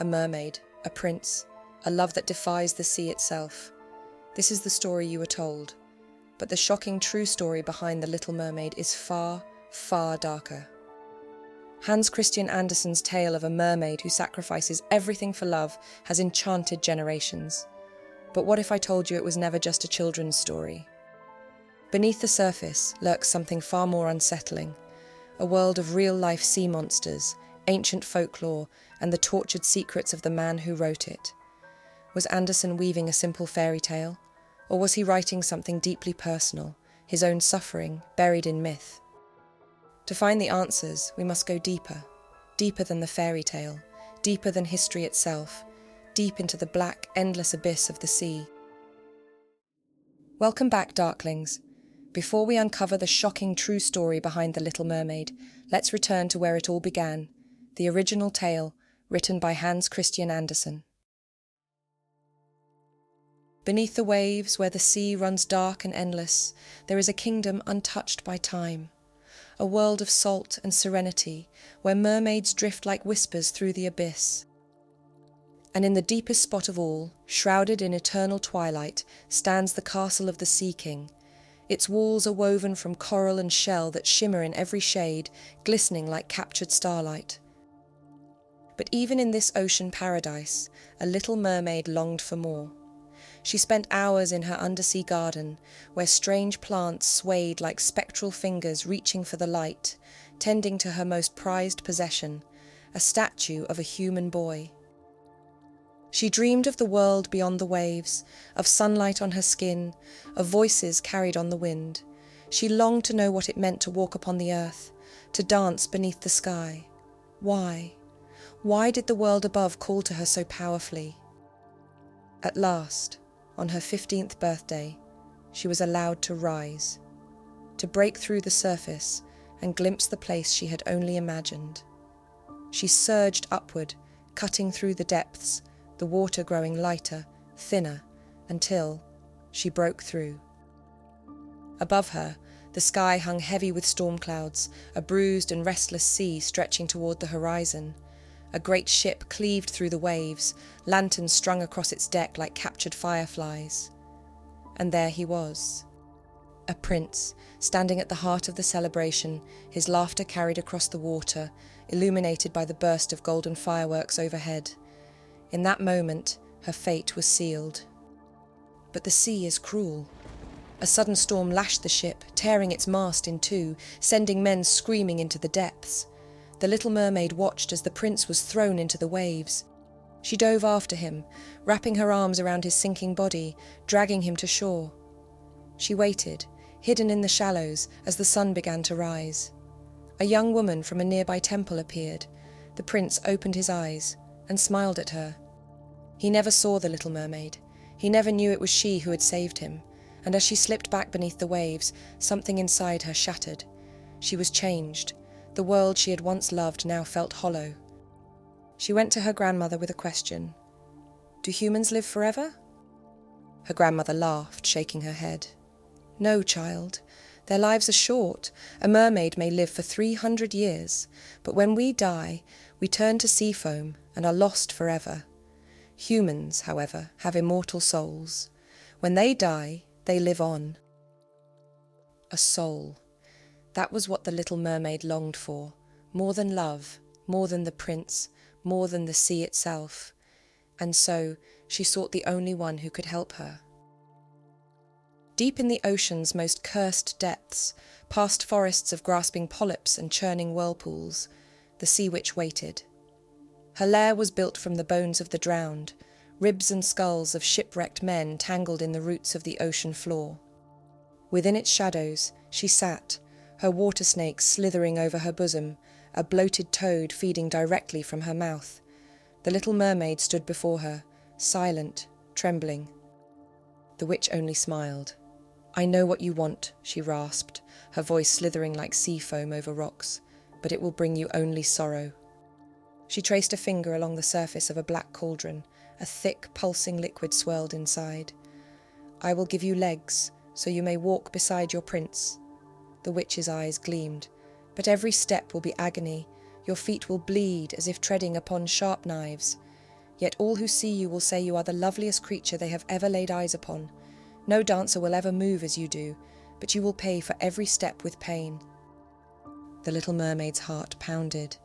a mermaid, a prince, a love that defies the sea itself. This is the story you were told, but the shocking true story behind the Little Mermaid is far, far darker. Hans Christian Andersen's tale of a mermaid who sacrifices everything for love has enchanted generations. But what if I told you it was never just a children's story? Beneath the surface lurks something far more unsettling, a world of real-life sea monsters, ancient folklore, and the tortured secrets of the man who wrote it. Was Andersen weaving a simple fairy tale, or was he writing something deeply personal, his own suffering buried in myth? To find the answers, we must go deeper, deeper than the fairy tale, deeper than history itself, deep into the black, endless abyss of the sea. Welcome back, Darklings. Before we uncover the shocking true story behind the Little Mermaid, let's return to where it all began, the original tale, written by Hans Christian Andersen. Beneath the waves, where the sea runs dark and endless, there is a kingdom untouched by time. A world of salt and serenity, where mermaids drift like whispers through the abyss. And in the deepest spot of all, shrouded in eternal twilight, stands the castle of the Sea King. Its walls are woven from coral and shell that shimmer in every shade, glistening like captured starlight. But even in this ocean paradise, a little mermaid longed for more. She spent hours in her undersea garden, where strange plants swayed like spectral fingers reaching for the light, tending to her most prized possession, a statue of a human boy. She dreamed of the world beyond the waves, of sunlight on her skin, of voices carried on the wind. She longed to know what it meant to walk upon the earth, to dance beneath the sky. Why? Why did the world above call to her so powerfully? At last, on her 15th birthday, she was allowed to rise, to break through the surface and glimpse the place she had only imagined. She surged upward, cutting through the depths, the water growing lighter, thinner, until she broke through. Above her, the sky hung heavy with storm clouds, a bruised and restless sea stretching toward the horizon. A great ship cleaved through the waves, lanterns strung across its deck like captured fireflies. And there he was, a prince, standing at the heart of the celebration, his laughter carried across the water, illuminated by the burst of golden fireworks overhead. In that moment, her fate was sealed. But the sea is cruel. A sudden storm lashed the ship, tearing its mast in two, sending men screaming into the depths. The Little Mermaid watched as the prince was thrown into the waves. She dove after him, wrapping her arms around his sinking body, dragging him to shore. She waited, hidden in the shallows, as the sun began to rise. A young woman from a nearby temple appeared. The prince opened his eyes and smiled at her. He never saw the Little Mermaid. He never knew it was she who had saved him, and as she slipped back beneath the waves, something inside her shattered. She was changed. The world she had once loved now felt hollow. She went to her grandmother with a question. "Do humans live forever?" Her grandmother laughed, shaking her head. "No, child. Their lives are short. A mermaid may live for 300 years, but when we die, we turn to sea foam and are lost forever. Humans, however, have immortal souls. When they die, they live on." A soul. That was what the Little Mermaid longed for, more than love, more than the prince, more than the sea itself. And so she sought the only one who could help her. Deep in the ocean's most cursed depths, past forests of grasping polyps and churning whirlpools, the sea witch waited. Her lair was built from the bones of the drowned, ribs and skulls of shipwrecked men tangled in the roots of the ocean floor. Within its shadows, she sat, her water snake slithering over her bosom, a bloated toad feeding directly from her mouth. The Little Mermaid stood before her, silent, trembling. The witch only smiled. "I know what you want," she rasped, her voice slithering like sea foam over rocks, "but it will bring you only sorrow." She traced a finger along the surface of a black cauldron. A thick, pulsing liquid swirled inside. "I will give you legs, so you may walk beside your prince." The witch's eyes gleamed. "But every step will be agony. Your feet will bleed as if treading upon sharp knives. yet all who see you will say you are the loveliest creature they have ever laid eyes upon. No dancer will ever move as you do, but you will pay for every step with pain." The little mermaid's heart pounded.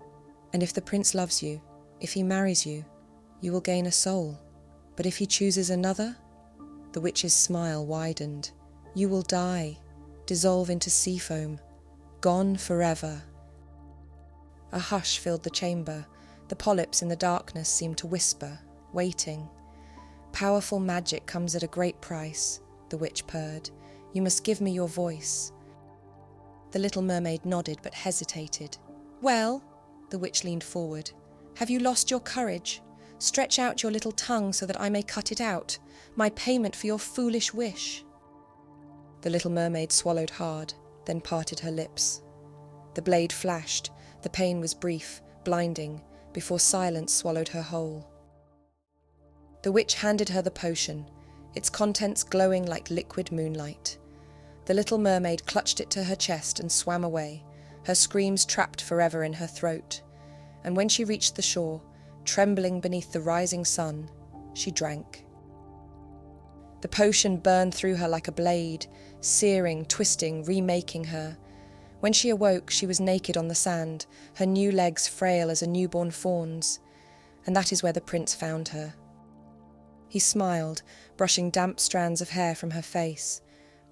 "And if the prince loves you, if he marries you, you will gain a soul. But if he chooses another?" The witch's smile widened. "You will die, dissolve into sea foam, gone forever." A hush filled the chamber. The polyps in the darkness seemed to whisper, waiting. "Powerful magic comes at a great price," the witch purred. "You must give me your voice." The little mermaid nodded but hesitated. "Well," the witch leaned forward, "have you lost your courage? Stretch out your little tongue so that I may cut it out, my payment for your foolish wish." The little mermaid swallowed hard, then parted her lips. The blade flashed. The pain was brief, blinding, before silence swallowed her whole. The witch handed her the potion, its contents glowing like liquid moonlight. The little mermaid clutched it to her chest and swam away, her screams trapped forever in her throat. And when she reached the shore, trembling beneath the rising sun, she drank. The potion burned through her like a blade, searing, twisting, remaking her. When she awoke, she was naked on the sand, her new legs frail as a newborn fawn's, and that is where the prince found her. He smiled, brushing damp strands of hair from her face.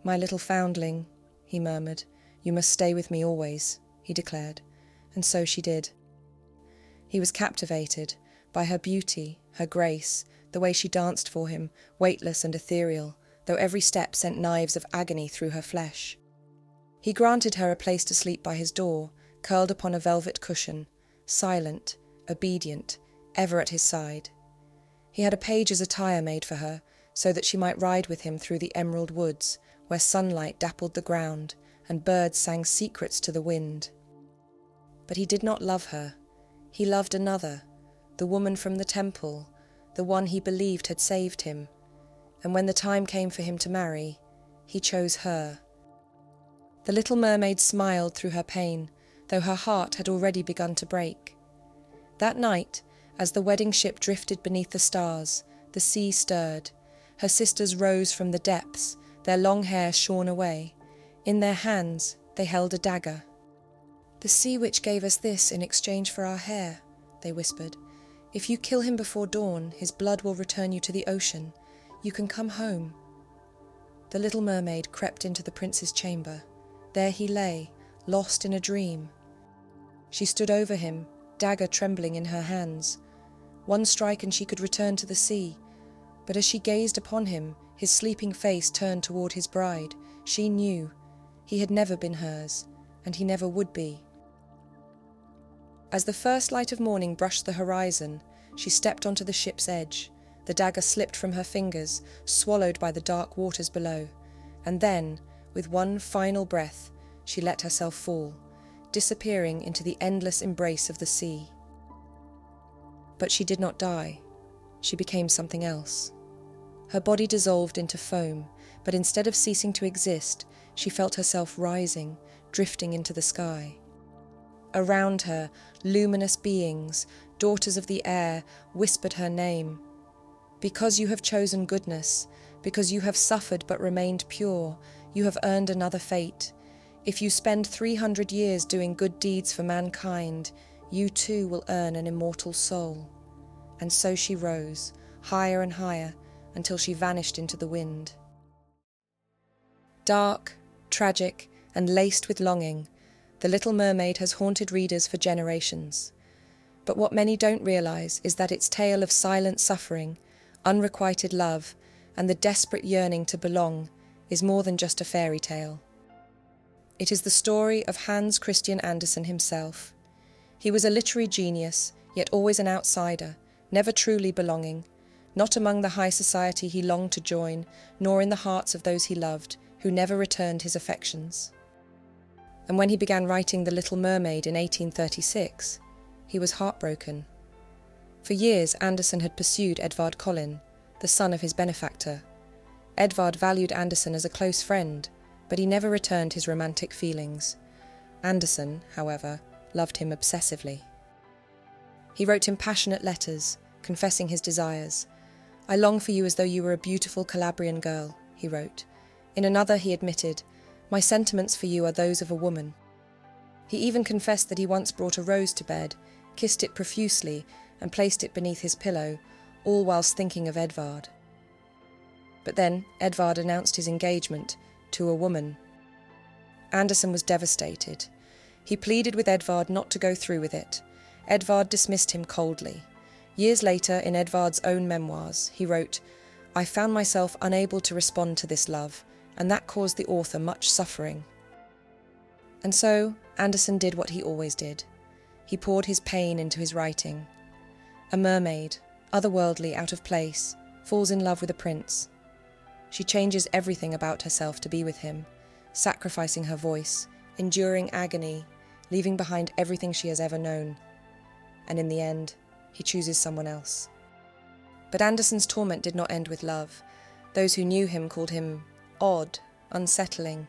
"My little foundling," he murmured. "You must stay with me always," he declared, and so she did. He was captivated by her beauty, her grace, the way she danced for him, weightless and ethereal, though every step sent knives of agony through her flesh. He granted her a place to sleep by his door, curled upon a velvet cushion, silent, obedient, ever at his side. He had a page's attire made for her, so that she might ride with him through the emerald woods, where sunlight dappled the ground, and birds sang secrets to the wind. But he did not love her. He loved another, the woman from the temple, the one he believed had saved him. And when the time came for him to marry, he chose her. The little mermaid smiled through her pain, though her heart had already begun to break. That night, as the wedding ship drifted beneath the stars, the sea stirred. Her sisters rose from the depths, their long hair shorn away. In their hands they held a dagger. "The sea witch gave us this in exchange for our hair," they whispered. "If you kill him before dawn, his blood will return you to the ocean. You can come home." The little mermaid crept into the prince's chamber. There he lay, lost in a dream. She stood over him, dagger trembling in her hands. One strike and she could return to the sea. But as she gazed upon him, his sleeping face turned toward his bride, she knew he had never been hers, and he never would be. As the first light of morning brushed the horizon, she stepped onto the ship's edge. The dagger slipped from her fingers, swallowed by the dark waters below, and then, with one final breath, she let herself fall, disappearing into the endless embrace of the sea. But she did not die. She became something else. Her body dissolved into foam, but instead of ceasing to exist, she felt herself rising, drifting into the sky. Around her, luminous beings, daughters of the air, whispered her name. "Because you have chosen goodness, because you have suffered but remained pure, you have earned another fate. If you spend 300 years doing good deeds for mankind, you too will earn an immortal soul." And so she rose, higher and higher, until she vanished into the wind. Dark, tragic, and laced with longing, The Little Mermaid has haunted readers for generations. But what many don't realise is that its tale of silent suffering, unrequited love, and the desperate yearning to belong is more than just a fairy tale. It is the story of Hans Christian Andersen himself. He was a literary genius, yet always an outsider, never truly belonging, not among the high society he longed to join, nor in the hearts of those he loved, who never returned his affections. And when he began writing The Little Mermaid in 1836, he was heartbroken. For years Andersen had pursued Edvard Collin, the son of his benefactor. Edvard valued Andersen as a close friend, but he never returned his romantic feelings. Andersen, however, loved him obsessively. He wrote him passionate letters, confessing his desires. "I long for you as though you were a beautiful Calabrian girl," he wrote. In another he admitted, "My sentiments for you are those of a woman." He even confessed that he once brought a rose to bed, kissed it profusely, and placed it beneath his pillow, all whilst thinking of Edvard. But then Edvard announced his engagement to a woman. Andersen was devastated. He pleaded with Edvard not to go through with it. Edvard dismissed him coldly. Years later, in Edvard's own memoirs, he wrote, "I found myself unable to respond to this love, and that caused the author much suffering." And so, Andersen did what he always did. He poured his pain into his writing. A mermaid, otherworldly, out of place, falls in love with a prince. She changes everything about herself to be with him, sacrificing her voice, enduring agony, leaving behind everything she has ever known. And in the end, he chooses someone else. But Andersen's torment did not end with love. Those who knew him called him odd, unsettling.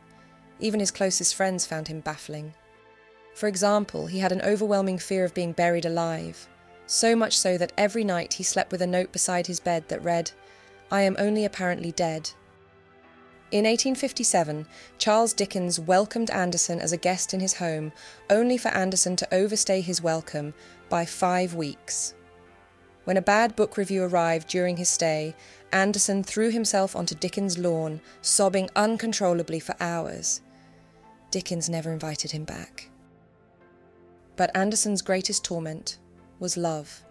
Even his closest friends found him baffling. For example, he had an overwhelming fear of being buried alive, so much so that every night he slept with a note beside his bed that read, "I am only apparently dead." In 1857, Charles Dickens welcomed Andersen as a guest in his home, only for Andersen to overstay his welcome by 5 weeks. When a bad book review arrived during his stay, Andersen threw himself onto Dickens' lawn, sobbing uncontrollably for hours. Dickens never invited him back. But Andersen's greatest torment was love.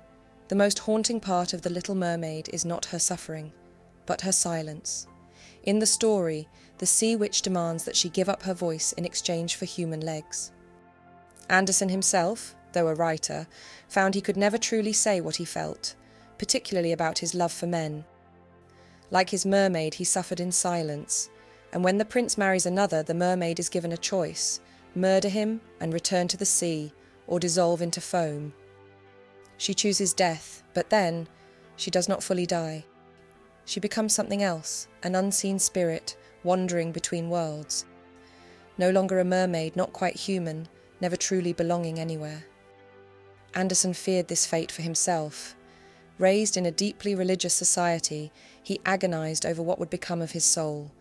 The most haunting part of The Little Mermaid is not her suffering, but her silence. In the story, the sea witch demands that she give up her voice in exchange for human legs. Andersen himself, though a writer, found he could never truly say what he felt, particularly about his love for men. Like his mermaid, he suffered in silence, and when the prince marries another, the mermaid is given a choice: murder him and return to the sea, or dissolve into foam. She chooses death, but then she does not fully die. She becomes something else, an unseen spirit wandering between worlds. No longer a mermaid, not quite human, never truly belonging anywhere. Andersen feared this fate for himself. Raised in a deeply religious society, he agonized over what would become of his soul.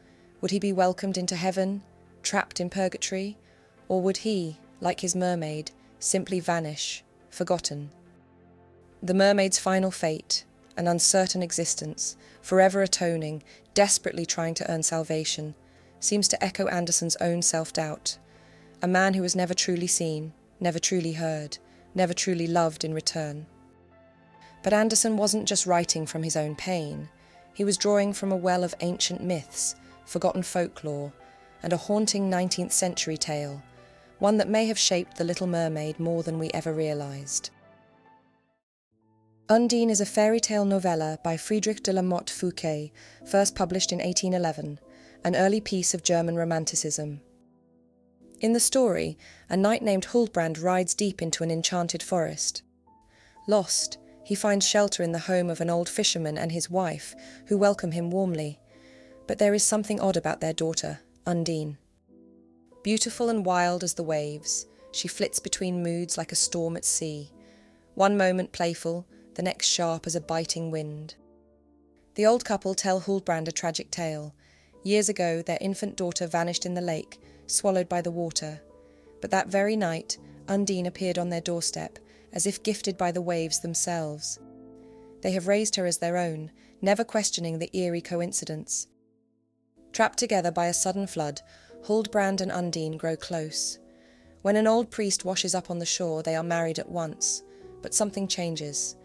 Would he be welcomed into heaven, trapped in purgatory, or would he, like his mermaid, simply vanish, forgotten? The mermaid's final fate, an uncertain existence, forever atoning, desperately trying to earn salvation, seems to echo Andersen's own self-doubt. A man who was never truly seen, never truly heard, never truly loved in return. But Andersen wasn't just writing from his own pain. He was drawing from a well of ancient myths, forgotten folklore, and a haunting 19th century tale, one that may have shaped The Little Mermaid more than we ever realised. Undine is a fairy tale novella by Friedrich de la Motte Fouquet, first published in 1811, an early piece of German Romanticism. In the story, a knight named Huldbrand rides deep into an enchanted forest. Lost, he finds shelter in the home of an old fisherman and his wife, who welcome him warmly. But there is something odd about their daughter, Undine. Beautiful and wild as the waves, she flits between moods like a storm at sea. One moment playful, the next sharp as a biting wind. The old couple tell Huldbrand a tragic tale. Years ago, their infant daughter vanished in the lake, swallowed by the water. But that very night, Undine appeared on their doorstep, as if gifted by the waves themselves. They have raised her as their own, never questioning the eerie coincidence. Trapped together by a sudden flood, Huldbrand and Undine grow close. When an old priest washes up on the shore, they are married at once, but something changes.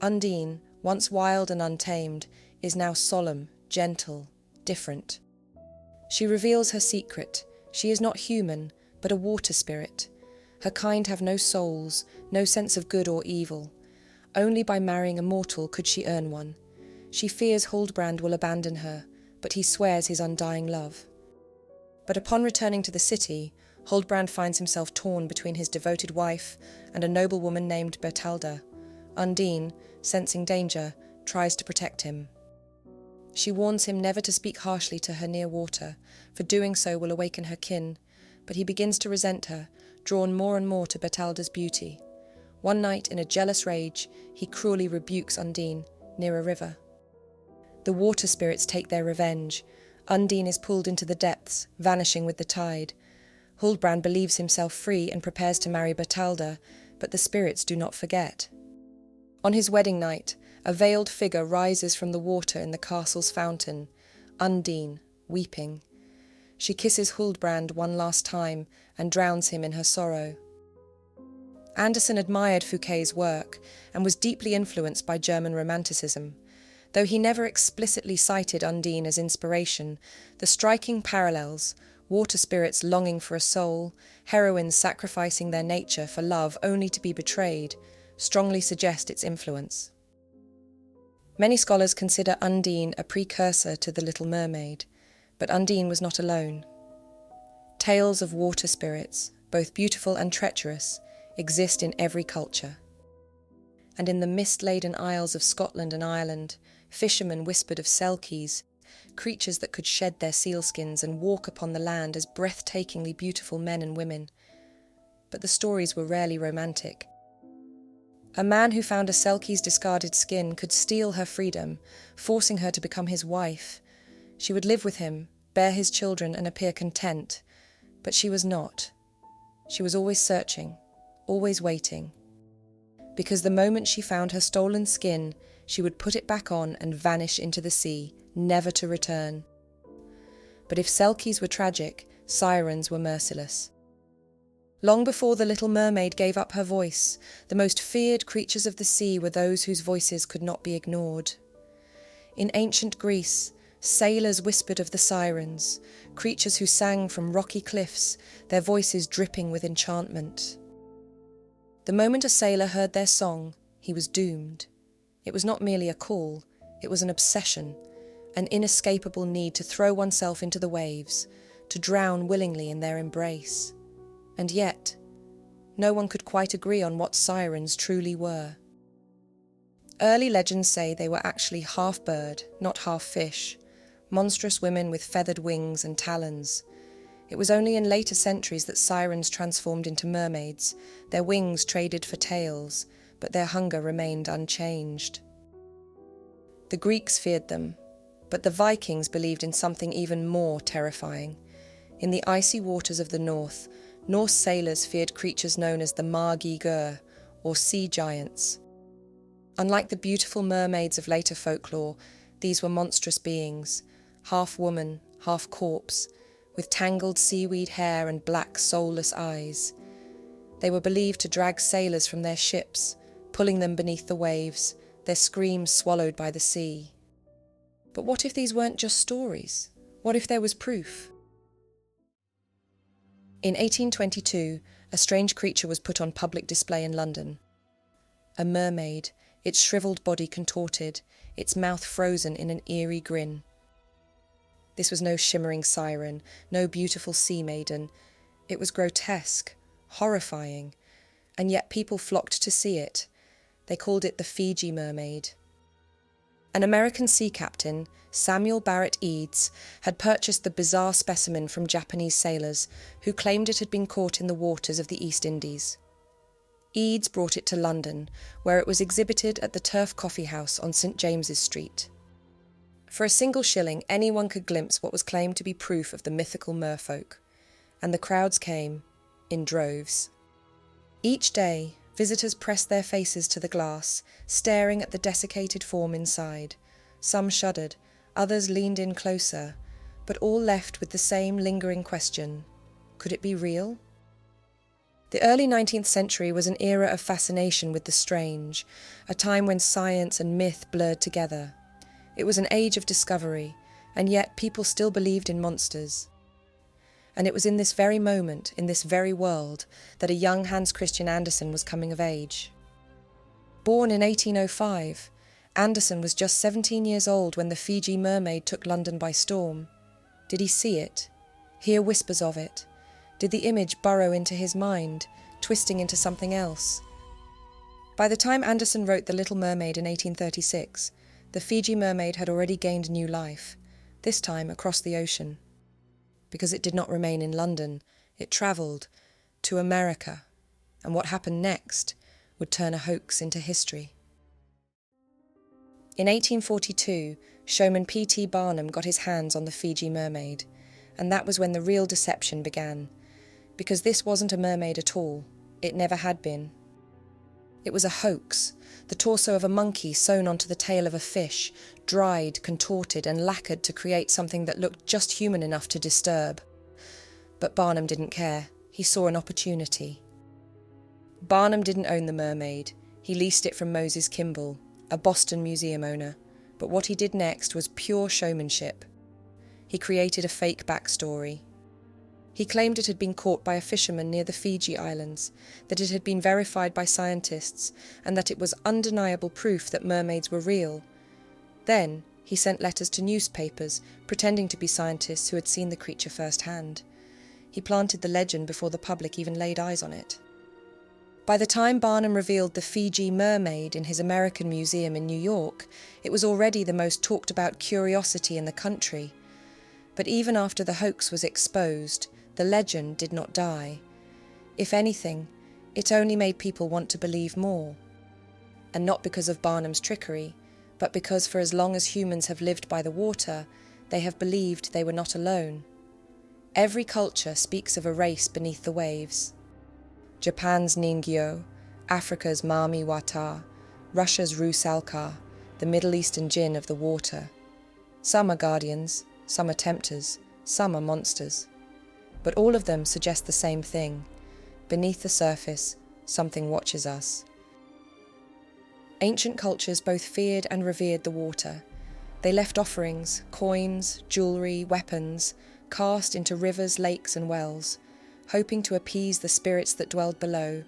Undine, once wild and untamed, is now solemn, gentle, different. She reveals her secret. She is not human, but a water spirit. Her kind have no souls, no sense of good or evil. Only by marrying a mortal could she earn one. She fears Huldbrand will abandon her, but he swears his undying love. But upon returning to the city, Huldbrand finds himself torn between his devoted wife and a noblewoman named Bertalda. Undine, sensing danger, tries to protect him. She warns him never to speak harshly to her near water, for doing so will awaken her kin, but he begins to resent her, drawn more and more to Bertalda's beauty. One night, in a jealous rage, he cruelly rebukes Undine near a river. The water spirits take their revenge. Undine is pulled into the depths, vanishing with the tide. Huldbrand believes himself free and prepares to marry Bertalda, but the spirits do not forget. On his wedding night, a veiled figure rises from the water in the castle's fountain, Undine, weeping. She kisses Huldbrand one last time and drowns him in her sorrow. Andersen admired Fouquet's work and was deeply influenced by German Romanticism. Though he never explicitly cited Undine as inspiration, the striking parallels, water spirits longing for a soul, heroines sacrificing their nature for love only to be betrayed, strongly suggest its influence. Many scholars consider Undine a precursor to the Little Mermaid, but Undine was not alone. Tales of water spirits, both beautiful and treacherous, exist in every culture. And in the mist-laden isles of Scotland and Ireland, fishermen whispered of selkies, creatures that could shed their sealskins and walk upon the land as breathtakingly beautiful men and women. But the stories were rarely romantic. A man who found a selkie's discarded skin could steal her freedom, forcing her to become his wife. She would live with him, bear his children, and appear content. But she was not. She was always searching, always waiting. Because the moment she found her stolen skin, she would put it back on and vanish into the sea, never to return. But if selkies were tragic, sirens were merciless. Long before the Little Mermaid gave up her voice, the most feared creatures of the sea were those whose voices could not be ignored. In ancient Greece, sailors whispered of the sirens, creatures who sang from rocky cliffs, their voices dripping with enchantment. The moment a sailor heard their song, he was doomed. It was not merely a call, it was an obsession, an inescapable need to throw oneself into the waves, to drown willingly in their embrace. And yet, no one could quite agree on what sirens truly were. Early legends say they were actually half bird, not half fish, monstrous women with feathered wings and talons. It was only in later centuries that sirens transformed into mermaids, their wings traded for tails, but their hunger remained unchanged. The Greeks feared them, but the Vikings believed in something even more terrifying. In the icy waters of the north, Norse sailors feared creatures known as the Magi-gur, or sea giants. Unlike the beautiful mermaids of later folklore, these were monstrous beings, half woman, half corpse, with tangled seaweed hair and black, soulless eyes. They were believed to drag sailors from their ships, pulling them beneath the waves, their screams swallowed by the sea. But what if these weren't just stories? What if there was proof? In 1822, a strange creature was put on public display in London. A mermaid, its shriveled body contorted, its mouth frozen in an eerie grin. This was no shimmering siren, no beautiful sea maiden. It was grotesque, horrifying, and yet people flocked to see it. They called it the Feejee Mermaid. An American sea captain, Samuel Barrett Eads, had purchased the bizarre specimen from Japanese sailors who claimed it had been caught in the waters of the East Indies. Eads brought it to London, where it was exhibited at the Turf Coffee House on St. James's Street. For a single shilling, anyone could glimpse what was claimed to be proof of the mythical merfolk, and the crowds came in droves. Each day, visitors pressed their faces to the glass, staring at the desiccated form inside. Some shuddered, others leaned in closer, but all left with the same lingering question: could it be real? The early 19th century was an era of fascination with the strange, a time when science and myth blurred together. It was an age of discovery, and yet people still believed in monsters. And it was in this very moment, in this very world, that a young Hans Christian Andersen was coming of age. Born in 1805, Andersen was just 17 years old when the Feejee Mermaid took London by storm. Did he see it? Hear whispers of it? Did the image burrow into his mind, twisting into something else? By the time Andersen wrote The Little Mermaid in 1836, the Feejee Mermaid had already gained new life, this time across the ocean. Because it did not remain in London, it travelled to America. And what happened next would turn a hoax into history. In 1842, showman P.T. Barnum got his hands on the Feejee Mermaid, and that was when the real deception began, because this wasn't a mermaid at all. It never had been. It was a hoax, the torso of a monkey sewn onto the tail of a fish, dried, contorted, and lacquered to create something that looked just human enough to disturb. But Barnum didn't care. He saw an opportunity. Barnum didn't own the mermaid. He leased it from Moses Kimball, a Boston museum owner. But what he did next was pure showmanship. He created a fake backstory. He claimed it had been caught by a fisherman near the Fiji Islands, that it had been verified by scientists, and that it was undeniable proof that mermaids were real. Then he sent letters to newspapers, pretending to be scientists who had seen the creature firsthand. He planted the legend before the public even laid eyes on it. By the time Barnum revealed the Feejee Mermaid in his American Museum in New York, it was already the most talked about curiosity in the country. But even after the hoax was exposed, the legend did not die. If anything, it only made people want to believe more. And not because of Barnum's trickery, but because for as long as humans have lived by the water, they have believed they were not alone. Every culture speaks of a race beneath the waves. Japan's Ningyo, Africa's Mami Wata, Russia's Rusalka, the Middle Eastern jinn of the water. Some are guardians, some are tempters, some are monsters. But all of them suggest the same thing. Beneath the surface, something watches us. Ancient cultures both feared and revered the water. They left offerings, coins, jewellery, weapons, cast into rivers, lakes and wells, hoping to appease the spirits that dwelled below,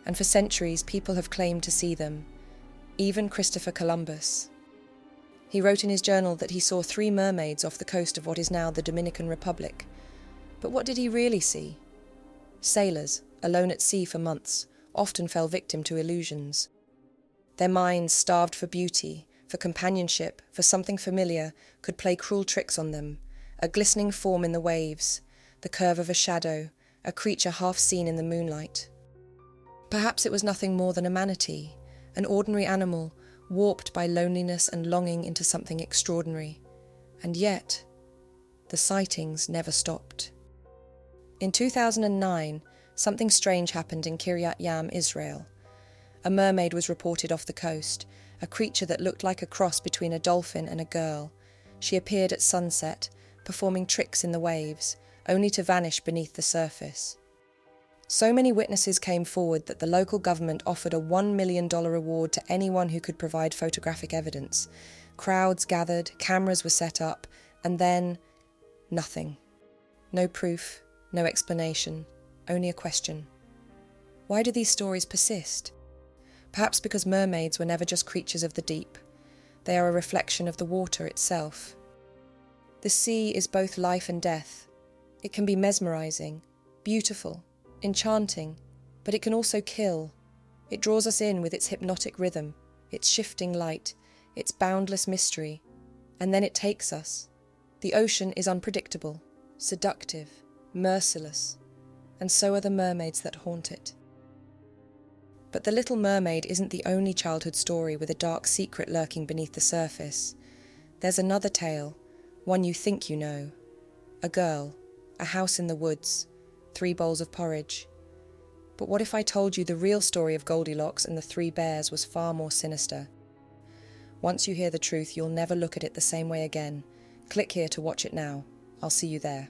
and for centuries people have claimed to see them, even Christopher Columbus. He wrote in his journal that he saw 3 mermaids off the coast of what is now the Dominican Republic. But what did he really see? Sailors, alone at sea for months, often fell victim to illusions. Their minds, starved for beauty, for companionship, for something familiar, could play cruel tricks on them. A glistening form in the waves, the curve of a shadow, a creature half seen in the moonlight. Perhaps it was nothing more than a manatee, an ordinary animal, warped by loneliness and longing into something extraordinary. And yet, the sightings never stopped. In 2009, something strange happened in Kiryat Yam, Israel. A mermaid was reported off the coast, a creature that looked like a cross between a dolphin and a girl. She appeared at sunset, performing tricks in the waves, only to vanish beneath the surface. So many witnesses came forward that the local government offered a $1 million reward to anyone who could provide photographic evidence. Crowds gathered, cameras were set up, and then nothing. No proof, no explanation, only a question. Why do these stories persist? Perhaps because mermaids were never just creatures of the deep. They are a reflection of the water itself. The sea is both life and death. It can be mesmerizing, beautiful, enchanting, but it can also kill. It draws us in with its hypnotic rhythm, its shifting light, its boundless mystery, and then it takes us. The ocean is unpredictable, seductive, merciless, and so are the mermaids that haunt it. But The Little Mermaid isn't the only childhood story with a dark secret lurking beneath the surface. There's another tale, one you think you know. A girl, a house in the woods, 3 bowls of porridge. But what if I told you the real story of Goldilocks and the 3 bears was far more sinister? Once you hear the truth, you'll never look at it the same way again. Click here to watch it now. I'll see you there.